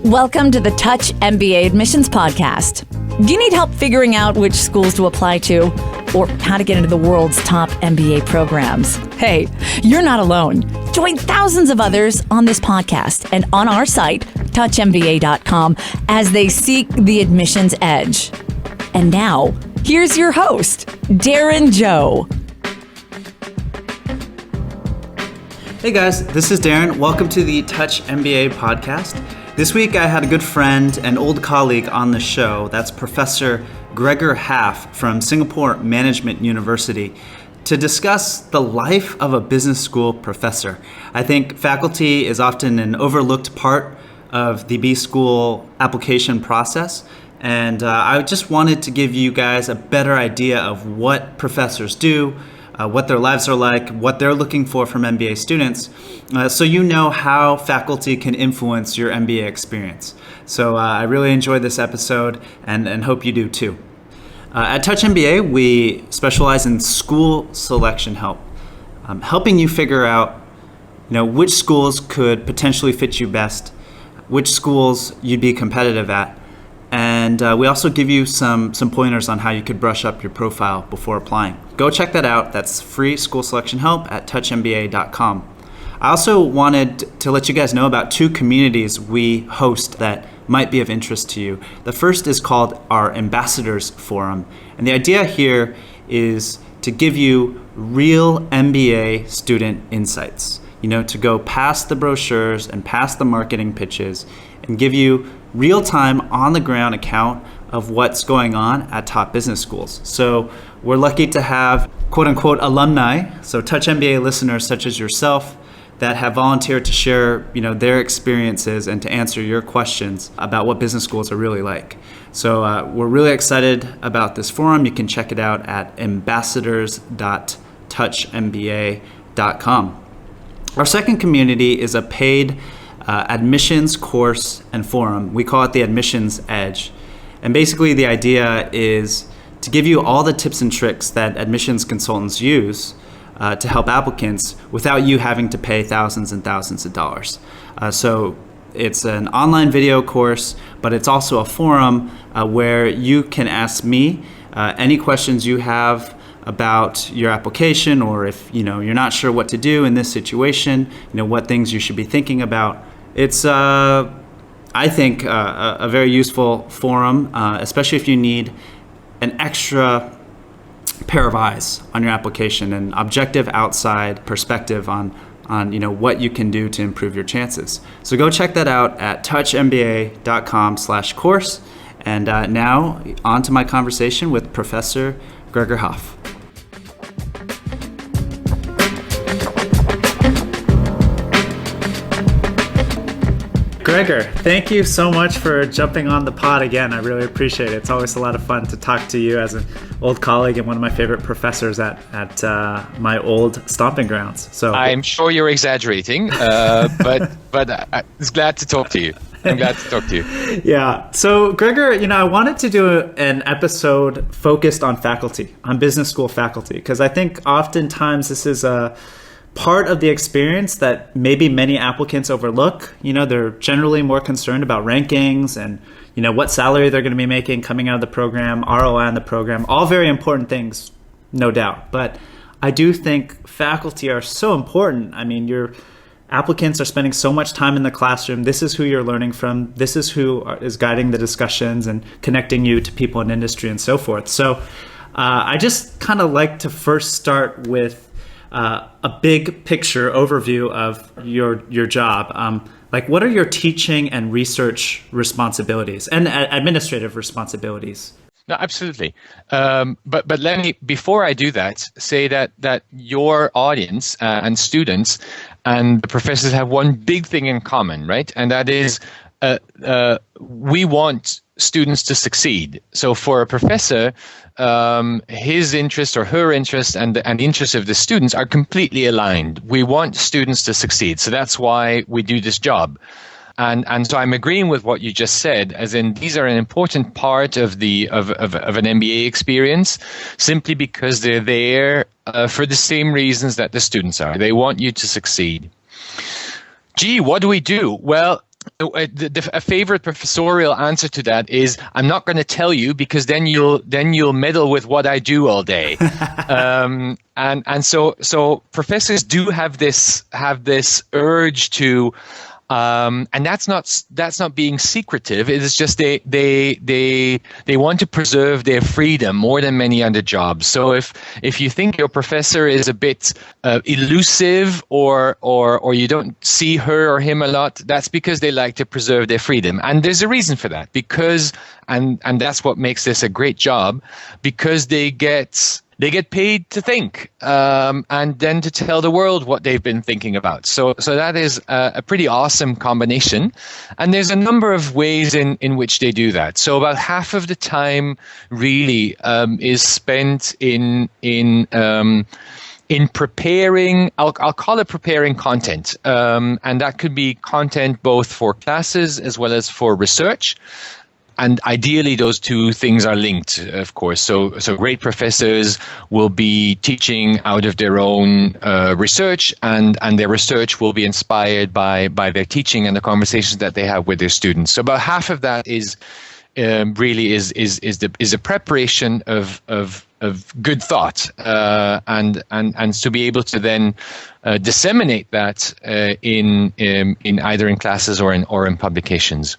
Welcome to the Touch MBA Admissions Podcast. Do you need help figuring out which schools to apply to or how to get into the world's top MBA programs? Hey, you're not alone. Join thousands of others on this podcast and on our site, touchmba.com, as they seek the admissions edge. And now, here's your host, Darren Joe. Hey guys, this is Darren. Welcome to the Touch MBA podcast. This week I had a good friend and old colleague on the show. That's Professor Gregor Halff from Singapore Management University to discuss the life of a business school professor. I think faculty is often an overlooked part of the B school application process. And I just wanted to give you guys a better idea of what professors do, what their lives are like, what they're looking for from MBA students, so you know how faculty can influence your MBA experience. So I really enjoyed this episode and hope you do too. At Touch MBA, we specialize in school selection help, helping you figure out which schools could potentially fit you best, which schools you'd be competitive at, and we also give you some pointers on how you could brush up your profile before applying. Go check that out. That's free school selection help at touchmba.com. I also wanted to let you guys know about two communities we host that might be of interest to you. The first is called our Ambassadors Forum. And the idea here is to give you real MBA student insights, to go past the brochures and past the marketing pitches and give you real-time, on-the-ground account of what's going on at top business schools. So we're lucky to have quote-unquote alumni, so Touch MBA listeners such as yourself, that have volunteered to share their experiences and to answer your questions about what business schools are really like. So we're really excited about this forum. You can check it out at ambassadors.touchmba.com. Our second community is a paid admissions course and forum. We call it the Admissions Edge. And basically the idea is to give you all the tips and tricks that admissions consultants use to help applicants without you having to pay thousands and thousands of dollars. So it's an online video course, but it's also a forum where you can ask me any questions you have about your application, or if you're not sure what to do in this situation, what things you should be thinking about. It's I think a very useful forum, especially if you need an extra pair of eyes on your application, an objective outside perspective on what you can do to improve your chances. So go check that out at touchmba.com/course. And now on to my conversation with Professor Gregor Halff. Gregor, thank you so much for jumping on the pod again. I really appreciate it. It's always a lot of fun to talk to you as an old colleague and one of my favorite professors at my old stomping grounds. So I'm sure you're exaggerating, but I'm glad to talk to you. I'm glad to talk to you. Yeah. So Gregor, I wanted to do an episode focused on faculty, on business school faculty, because I think oftentimes this is a part of the experience that maybe many applicants overlook. They're generally more concerned about rankings and, what salary they're going to be making coming out of the program, ROI on the program, all very important things, no doubt. But I do think faculty are so important. I mean, your applicants are spending so much time in the classroom. This is who you're learning from. This is who is guiding the discussions and connecting you to people in industry and so forth. So I just kind of like to first start with a big picture overview of your job. What are your teaching and research responsibilities and administrative responsibilities? No, absolutely. But let me, before I do that, say that your audience and students and the professors have one big thing in common, right? And that is we want students to succeed. So for a professor, his interest or her interest and the interest of the students are completely aligned. We want students to succeed. So that's why we do this job. And so I'm agreeing with what you just said, as in these are an important part of an MBA experience, simply because they're there for the same reasons that the students are. They want you to succeed. Gee, what do we do? Well, A favorite professorial answer to that is, I'm not going to tell you because then you'll meddle with what I do all day. And so professors do have this urge to, and that's not being secretive. It is just they want to preserve their freedom more than many other jobs. So if you think your professor is a bit elusive or you don't see her or him a lot, that's because they like to preserve their freedom. And there's a reason for that, because and that's what makes this a great job, because they get paid to think, and then to tell the world what they've been thinking about. So that is a pretty awesome combination. And there's a number of ways in which they do that. So about half of the time really is spent in preparing, I'll call it preparing content. And that could be content both for classes as well as for research. And ideally, those two things are linked, of course. So great professors will be teaching out of their own research, and their research will be inspired by their teaching and the conversations that they have with their students. So about half of that is really the preparation of good thought, and to be able to then disseminate that in either in classes or in publications.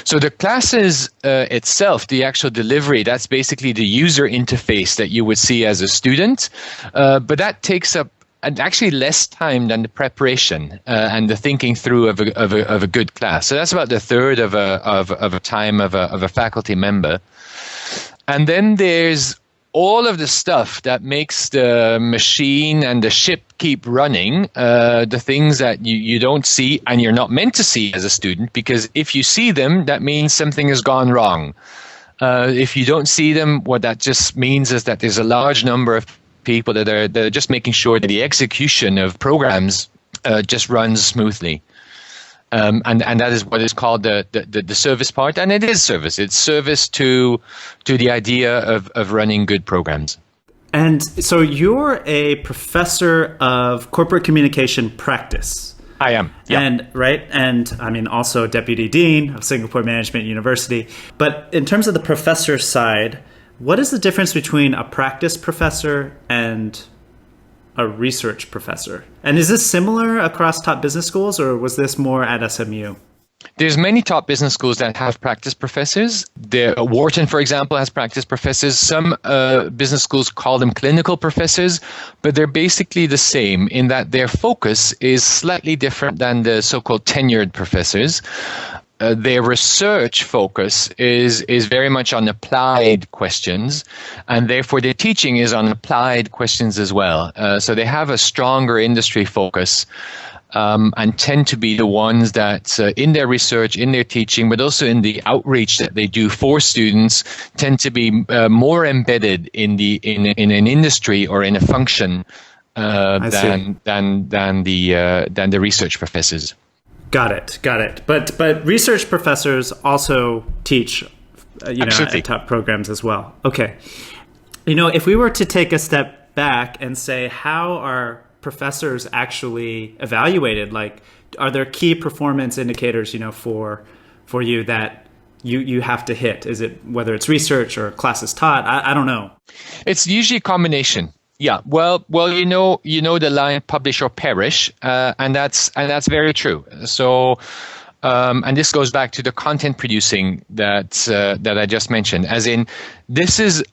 So the classes itself, the actual delivery, that's basically the user interface that you would see as a student, but that takes up actually less time than the preparation and the thinking through of a good class. So that's about the third of a time of a faculty member, and then there's all of the stuff that makes the machine and the ship keep running, the things that you don't see and you're not meant to see as a student, because if you see them, that means something has gone wrong. If you don't see them, what that just means is that there's a large number of people that are just making sure that the execution of programs just runs smoothly. And that is what is called the service part, and it is service. It's service to the idea of running good programs. And so you're a professor of corporate communication practice. I am. Yep. And right, and I mean also deputy dean of Singapore Management University. But in terms of the professor side, what is the difference between a practice professor and a research professor? And is this similar across top business schools, or was this more at SMU? There's many top business schools that have practice professors. Wharton, for example, has practice professors. Some business schools call them clinical professors, but they're basically the same in that their focus is slightly different than the so-called tenured professors. Their research focus is very much on applied questions, and therefore their teaching is on applied questions as well. So they have a stronger industry focus, and tend to be the ones that in their research, in their teaching, but also in the outreach that they do for students, tend to be more embedded in an industry or in a function than the research professors. Got it. But research professors also teach, at top programs as well. Okay. If we were to take a step back and say, how are professors actually evaluated? Like, are there key performance indicators, for you that you have to hit? Is it whether it's research or classes taught? I don't know. It's usually a combination. Yeah, well, you know the line "publish or perish," and that's very true. So, and this goes back to the content producing that I just mentioned. As in, this is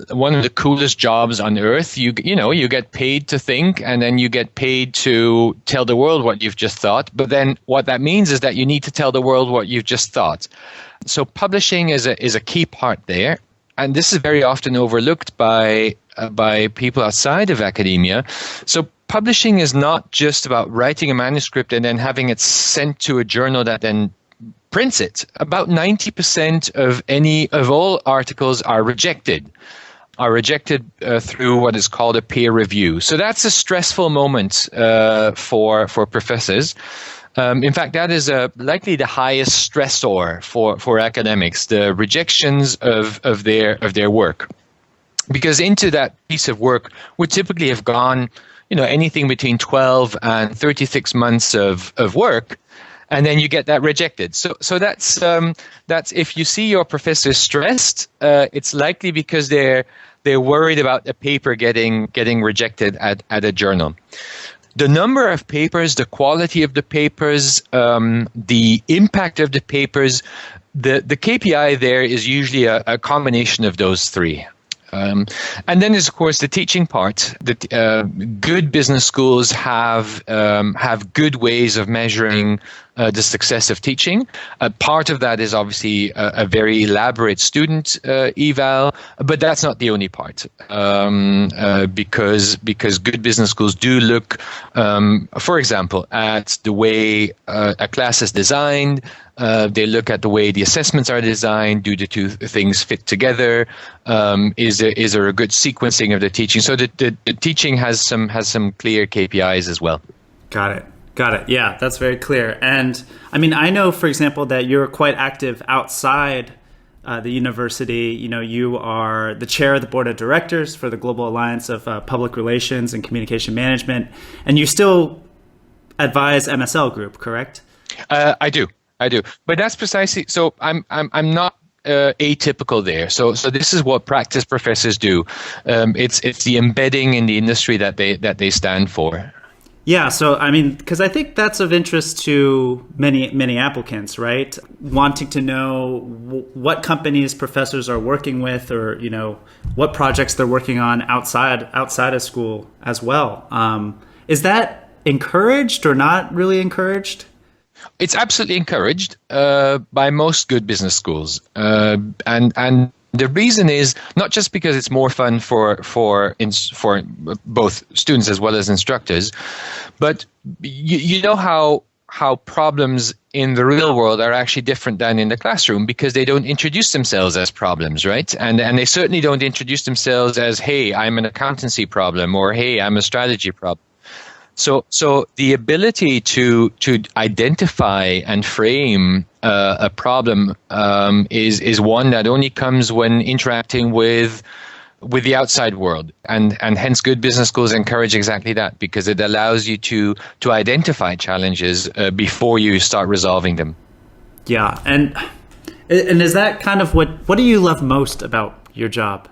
one of the coolest jobs on earth. You get paid to think, and then you get paid to tell the world what you've just thought. But then what that means is that you need to tell the world what you've just thought. So publishing is a key part there. And this is very often overlooked by people outside of academia. So publishing is not just about writing a manuscript and then having it sent to a journal that then prints it. About 90% of all articles are rejected through what is called a peer review. So that's a stressful moment for professors. In fact, that is likely the highest stressor for academics, the rejections of their work. Because into that piece of work would typically have gone, anything between 12 and 36 months of work. and then you get that rejected. So that's if you see your professor stressed, it's likely because they're worried about a paper getting rejected at a journal. The number of papers, the quality of the papers, the impact of the papers, the KPI there is usually a combination of those three. And then there's, of course, the teaching part. Good business schools have good ways of measuring the success of teaching. Part of that is obviously a very elaborate student eval, but that's not the only part. Because good business schools do look, for example, at the way a class is designed. They look at the way the assessments are designed. Do the two things fit together? Is there a good sequencing of the teaching? So the teaching has some clear KPIs as well. Got it. Yeah, that's very clear. And I mean, I know, for example, that you're quite active outside the university. You know, you are the chair of the board of directors for the Global Alliance of Public Relations and Communication Management, and you still advise MSL Group, correct? I do, but that's precisely. So I'm not atypical there. So this is what practice professors do. It's the embedding in the industry that they stand for. Yeah, so I mean, because I think that's of interest to many applicants, right? Wanting to know what companies professors are working with, or what projects they're working on outside of school as well. Is that encouraged or not really encouraged? It's absolutely encouraged by most good business schools, and the reason is not just because it's more fun for both students as well as instructors, but you know how problems in the real world are actually different than in the classroom, because they don't introduce themselves as problems, right? And they certainly don't introduce themselves as, hey, I'm an accountancy problem, or hey, I'm a strategy problem. So the ability to identify and frame a problem is one that only comes when interacting with the outside world, and hence good business schools encourage exactly that, because it allows you to identify challenges before you start resolving them. Yeah, and is that kind of what do you love most about your job?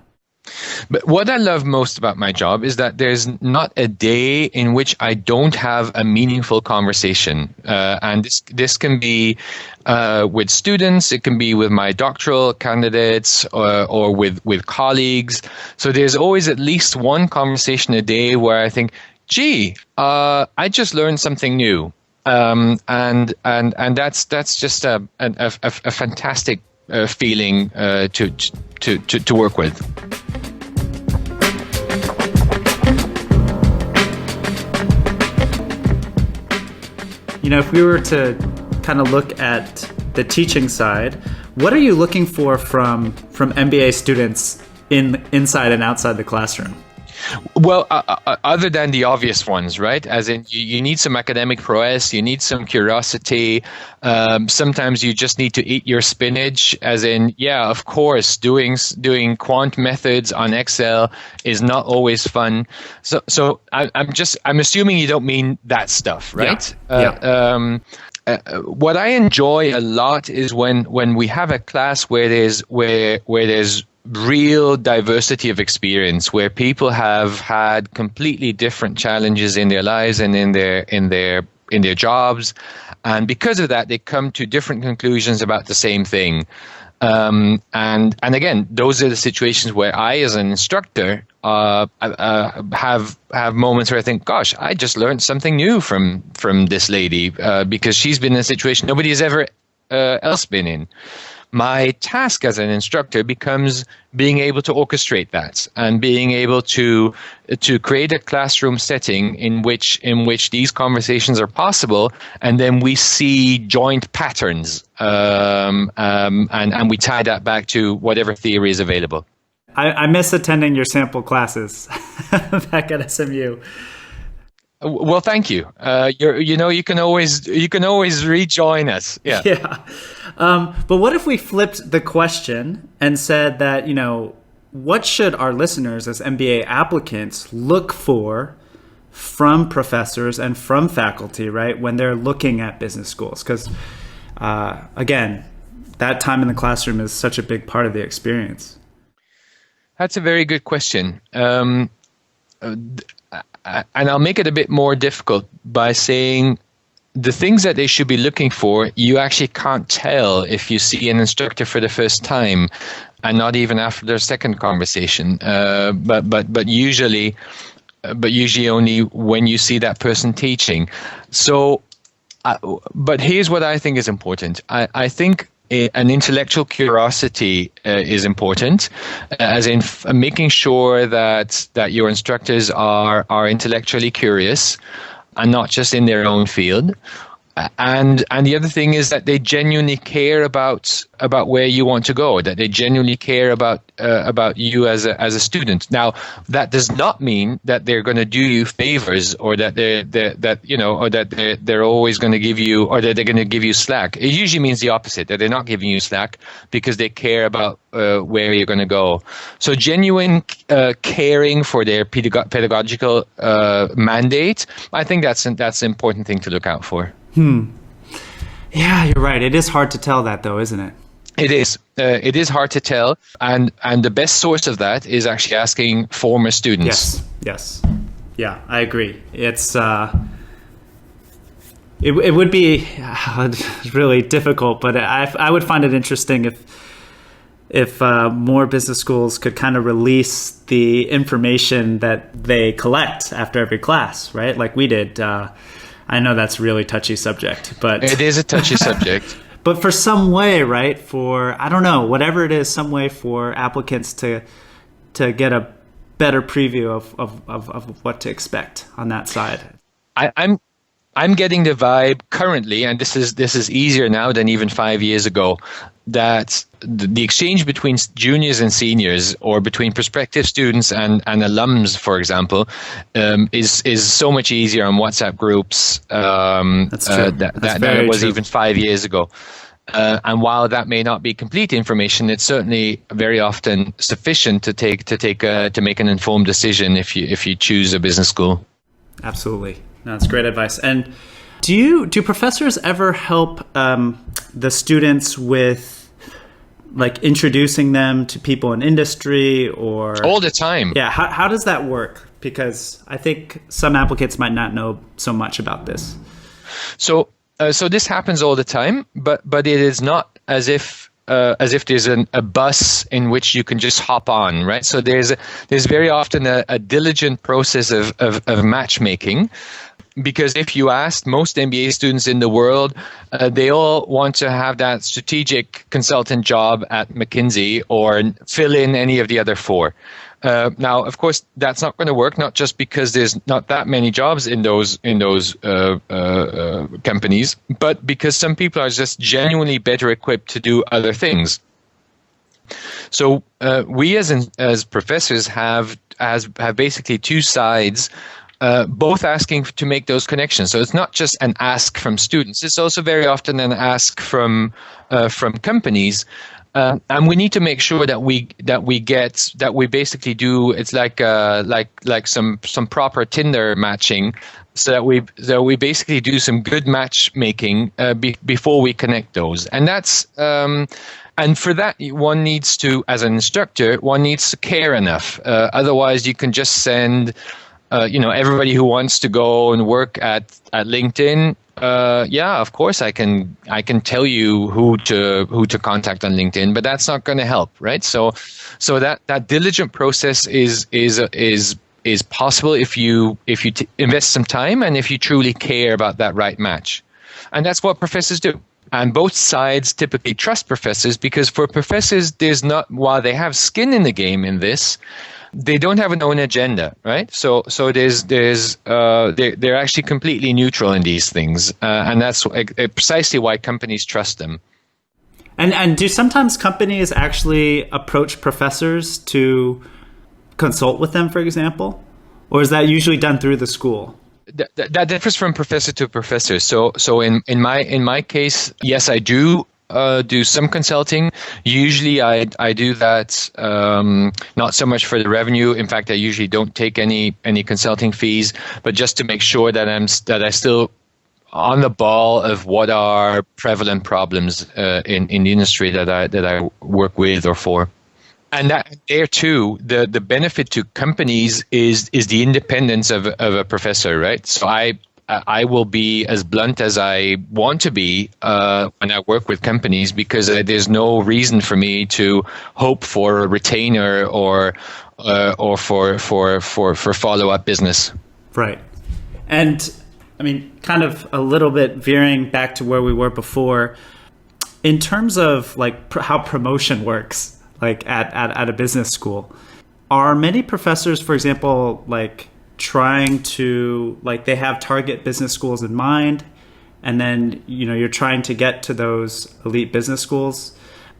But what I love most about my job is that there's not a day in which I don't have a meaningful conversation. And this can be with students, it can be with my doctoral candidates, or with colleagues. So there's always at least one conversation a day where I think, gee, I just learned something new. And that's just a fantastic feeling to work with. If we were to kind of look at the teaching side, what are you looking for from MBA students inside and outside the classroom? Well, other than the obvious ones, right? As in, you need some academic prowess, you need some curiosity. Sometimes you just need to eat your spinach. As in, yeah, of course, doing quant methods on Excel is not always fun. So I'm assuming you don't mean that stuff, right? Yeah. What I enjoy a lot is when we have a class where there's real diversity of experience, where people have had completely different challenges in their lives and in their jobs, and because of that they come to different conclusions about the same thing. And again, those are the situations where I, as an instructor, have moments where I think, gosh, I just learned something new from this lady, because she's been in a situation nobody has ever else been in. My task as an instructor becomes being able to orchestrate that, and being able to create a classroom setting in which these conversations are possible, and then we see joint patterns, and we tie that back to whatever theory is available. I miss attending your sample classes back at SMU. Well, thank you. You can always rejoin us. Yeah. Yeah. But what if we flipped the question and said that, what should our listeners as MBA applicants look for from professors and from faculty, right, when they're looking at business schools? Because, again, that time in the classroom is such a big part of the experience. That's a very good question. And I'll make it a bit more difficult by saying the things that they should be looking for, you actually can't tell if you see an instructor for the first time, and not even after their second conversation. But usually only when you see that person teaching. So, but here's what I think is important. I think an intellectual curiosity is important, as in making sure that your instructors are intellectually curious and not just in their own field. And the other thing is that they genuinely care about where you want to go, that they genuinely care about you as a student. Now, that does not mean that they're going to do you favors, or that they're always going to give you, or that they're going to give you slack. It usually means the opposite, that they're not giving you slack because they care about where you're going to go. So genuine caring for their pedagogical mandate, I think that's an important thing to look out for. Yeah, you're right. It is hard to tell that, though, isn't it? It is. It is hard to tell, and the best source of that is actually asking former students. Yes. Yeah, I agree. It's it would be really difficult, but I would find it interesting if more business schools could kind of release the information that they collect after every class, right? Like we did. I know that's a really touchy subject, but it is a touchy subject. But for some way, right? For, I don't know, whatever it is, some way for applicants to get a better preview of what to expect on that side. I'm getting the vibe currently, and this is easier now than even 5 years ago, that the exchange between juniors and seniors, or between prospective students and alums, for example, is so much easier on WhatsApp groups That's true. than it was even 5 years ago. And while that may not be complete information, it's certainly very often sufficient to make an informed decision if you choose a business school. Absolutely. No, that's great advice. And do professors ever help the students with like introducing them to people in industry, or all the time? Yeah. How does that work? Because I think some applicants might not know so much about this. So this happens all the time, but it is not as if there's a bus in which you can just hop on, right? So there's very often a diligent process of matchmaking. Because if you ask most MBA students in the world, they all want to have that strategic consultant job at McKinsey or fill in any of the other four. Now, of course, that's not going to work, not just because there's not that many jobs in those companies, but because some people are just genuinely better equipped to do other things. So we as professors have basically two sides, both asking to make those connections. So it's not just an ask from students; it's also very often an ask from companies, and we need to make sure that we basically do. It's like some proper Tinder matching, so that we basically do some good matchmaking before we connect those, and that's. And for that, one needs to, as an instructor, care enough. Otherwise, you can just send. Everybody who wants to go and work at LinkedIn, of course I can tell you who to contact on LinkedIn, but that's not going to help, right? So that diligent process is possible if you invest some time and if you truly care about that right match, and that's what professors do. And both sides typically trust professors, because for professors, while they have skin in the game in this, they don't have an own agenda, right? So they're actually completely neutral in these things, and that's precisely why companies trust them. And do sometimes companies actually approach professors to consult with them, for example, or is that usually done through the school? That differs from professor to professor. So in my case, yes, I do do some consulting. Usually I do that not so much for the revenue. In fact, I usually don't take any consulting fees, but just to make sure that I still on the ball of what are prevalent problems in the industry that I work with or for. And that there too, the benefit to companies is the independence of a professor, right? So I will be as blunt as I want to be when I work with companies, because there's no reason for me to hope for a retainer or for follow-up business. Right. And I mean, kind of a little bit veering back to where we were before, in terms of like how promotion works, like at a business school, are many professors, for example, like trying to, like, they have target business schools in mind, and then, you know, you're trying to get to those elite business schools?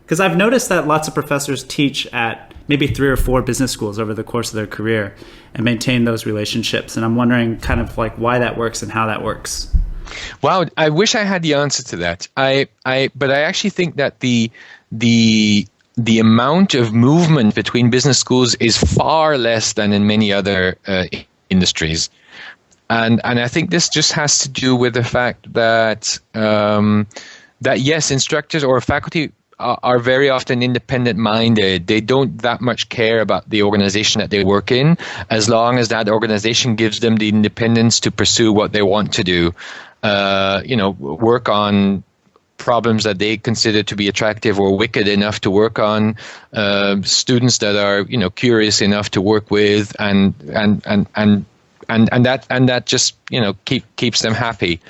Because I've noticed that lots of professors teach at maybe 3 or 4 business schools over the course of their career and maintain those relationships. And I'm wondering kind of like why that works and how that works. Wow, I wish I had the answer to that. But I actually think that the amount of movement between business schools is far less than in many other industries. And I think this just has to do with the fact that yes, instructors or faculty are very often independent-minded. They don't that much care about the organization that they work in, as long as that organization gives them the independence to pursue what they want to do. Work on problems that they consider to be attractive or wicked enough to work on, students that are curious enough to work with, and that just keeps them happy.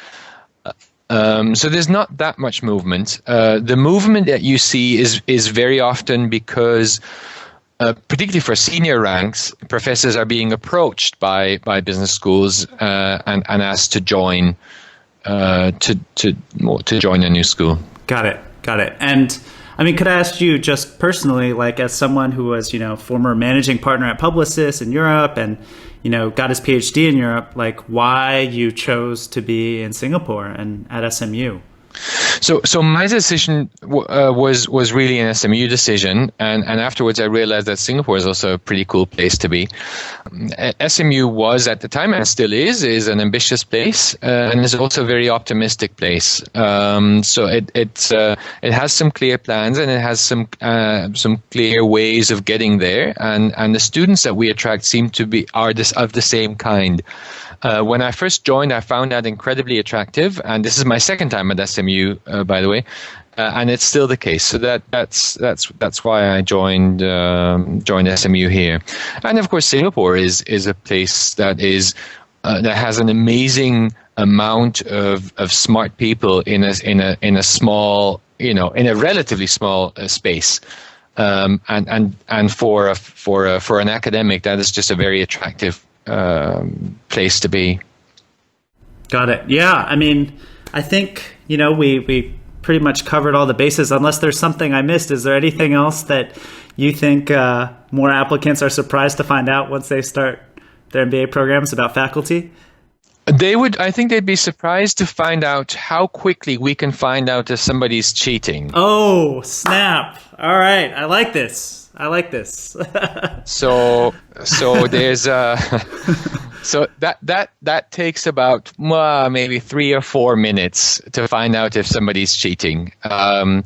So there's not that much movement. The movement that you see is very often because, particularly for senior ranks, professors are being approached by business schools and asked to join to join a new school. Got it. And I mean, could I ask you just personally, like as someone who was, former managing partner at Publicis in Europe and, got his PhD in Europe, like why you chose to be in Singapore and at SMU? So my decision was really an SMU decision, and afterwards I realized that Singapore is also a pretty cool place to be. SMU was at the time, and still is an ambitious place, and is also a very optimistic place. So it has some clear plans, and it has some clear ways of getting there, and the students that we attract seem to be of the same kind. When I first joined, I found that incredibly attractive, and this is my second time at SMU, by the way, and it's still the case. So that's why I joined SMU here, and of course Singapore is a place that has an amazing amount of smart people in a small, in a relatively small space. And for an academic, that is just a very attractive place to be. Got it. Yeah. I mean, I think, we pretty much covered all the bases, unless there's something I missed. Is there anything else that you think more applicants are surprised to find out once they start their MBA programs about faculty? I think they'd be surprised to find out how quickly we can find out if somebody's cheating. Oh, snap. All right. I like this. So there's so that takes about maybe 3 or 4 minutes to find out if somebody's cheating, and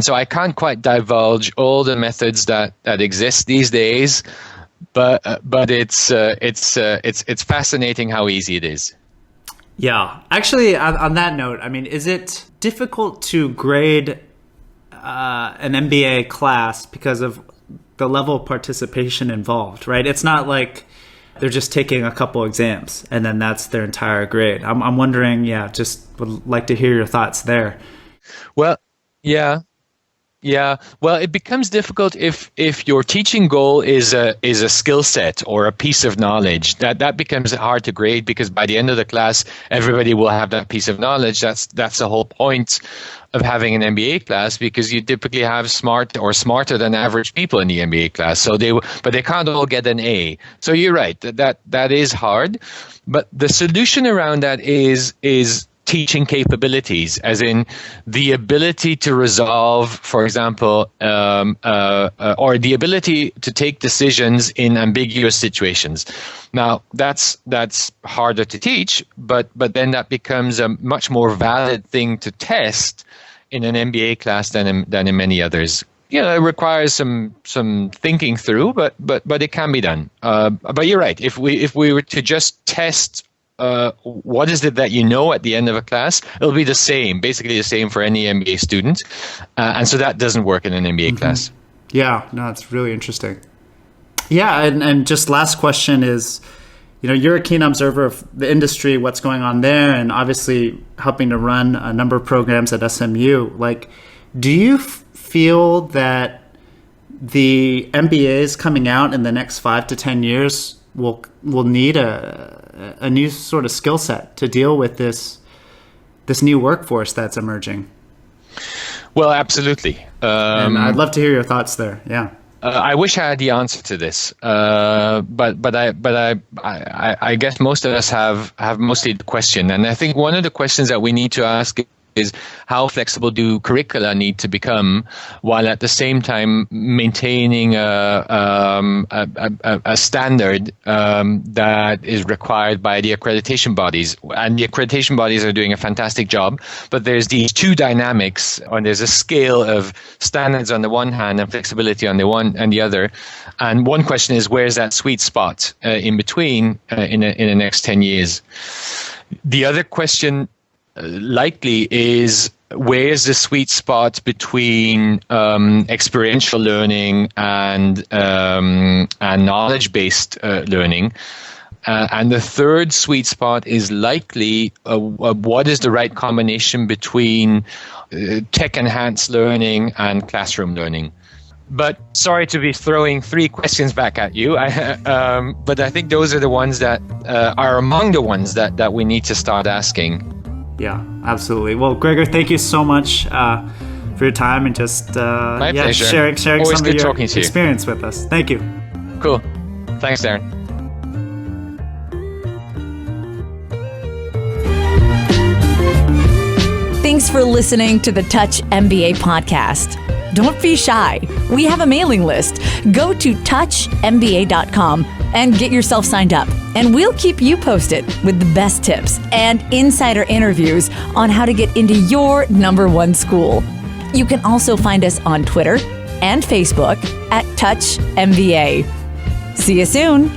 so I can't quite divulge all the methods that exist these days, but it's fascinating how easy it is. Yeah, actually, on that note, I mean, is it difficult to grade an MBA class because of the level of participation involved, right? It's not like they're just taking a couple exams and then that's their entire grade. I'm wondering, just would like to hear your thoughts there. Well, yeah. Well, it becomes difficult if your teaching goal is a skill set or a piece of knowledge. That becomes hard to grade, because by the end of the class, everybody will have that piece of knowledge. That's the whole point of having an MBA class, because you typically have smart or smarter than average people in the MBA class. So they can't all get an A. So you're right, that is hard. But the solution around that is teaching capabilities, as in the ability to resolve, for example, or the ability to take decisions in ambiguous situations. Now, that's harder to teach, but then that becomes a much more valid thing to test in an MBA class than in many others. It requires some thinking through, but it can be done. But you're right. If we were to just test what is it that you know at the end of a class, it'll be basically the same for any MBA student, and so that doesn't work in an MBA class. Yeah, no, it's really interesting. Yeah, and just last question is, you're a keen observer of the industry, what's going on there, and obviously helping to run a number of programs at SMU. Like, do you feel that the MBAs coming out in the next 5 to 10 years will need a new sort of skill set to deal with this new workforce that's emerging? Well, absolutely. And I'd love to hear your thoughts there. Yeah. I wish I had the answer to this, but I guess most of us have mostly the question, and I think one of the questions that we need to ask is how flexible do curricula need to become, while at the same time maintaining a standard that is required by the accreditation bodies. And the accreditation bodies are doing a fantastic job, but there's these two dynamics, and there's a scale of standards on the one hand and flexibility on the one and the other. And one question is, where's that sweet spot in between in the next 10 years? The other question likely is, where's the sweet spot between experiential learning and knowledge-based learning? And the third sweet spot is likely what is the right combination between tech-enhanced learning and classroom learning? But sorry to be throwing 3 questions back at you, but I think those are the ones that are among the ones that we need to start asking. Yeah, absolutely. Well, Gregor, thank you so much for your time and just sharing some of your experience with us. Thank you. Cool. Thanks, Darren. Thanks for listening to the Touch MBA podcast. Don't be shy. We have a mailing list. Go to touchmba.com and get yourself signed up. And we'll keep you posted with the best tips and insider interviews on how to get into your #1 school. You can also find us on Twitter and Facebook at Touch MBA. See you soon.